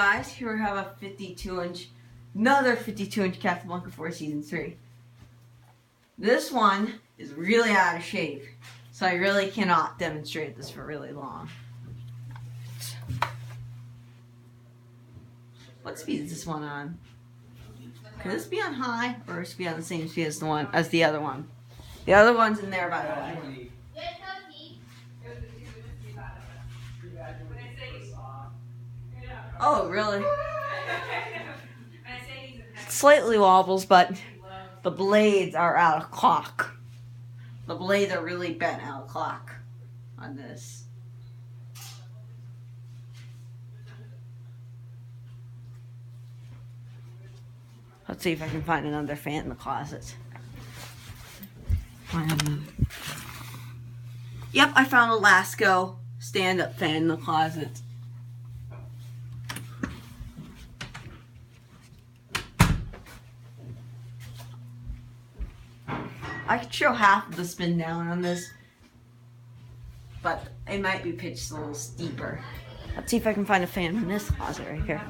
Guys, here we have a 52-inch, another 52-inch Casablanca for Season 3. This one is really out of shape, so I really cannot demonstrate this for really long. What speed is this one on? Could this be on high, or should it be on the same speed as the other one? The other one's in there, by the way. Oh, really? It slightly wobbles, but the blades are out of clock. The blades are really bent out of clock on this. Let's see if I can find another fan in the closet. Yep, I found a Lasco stand-up fan in the closet. I could show half of the spin down on this, but it might be pitched a little steeper. Let's see if I can find a fan in this closet right here.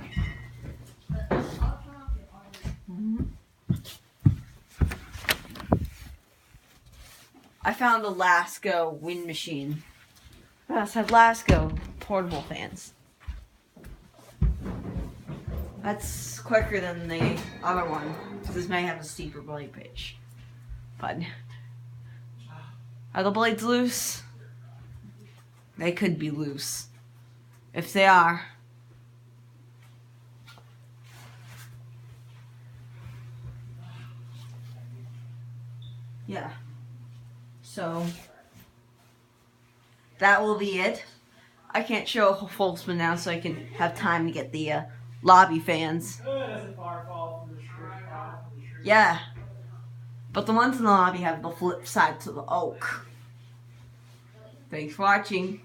I found the Lasco wind machine. Yes, I have Lasco portable fans. That's quicker than the other one. This may have a steeper blade pitch. But are the blades loose? They could be loose. If they are, yeah. So that will be it. I can't show a full spin now, so I can have time to get the lobby fans. Yeah. But the ones in the lobby have the flip side to the oak. Thanks for watching.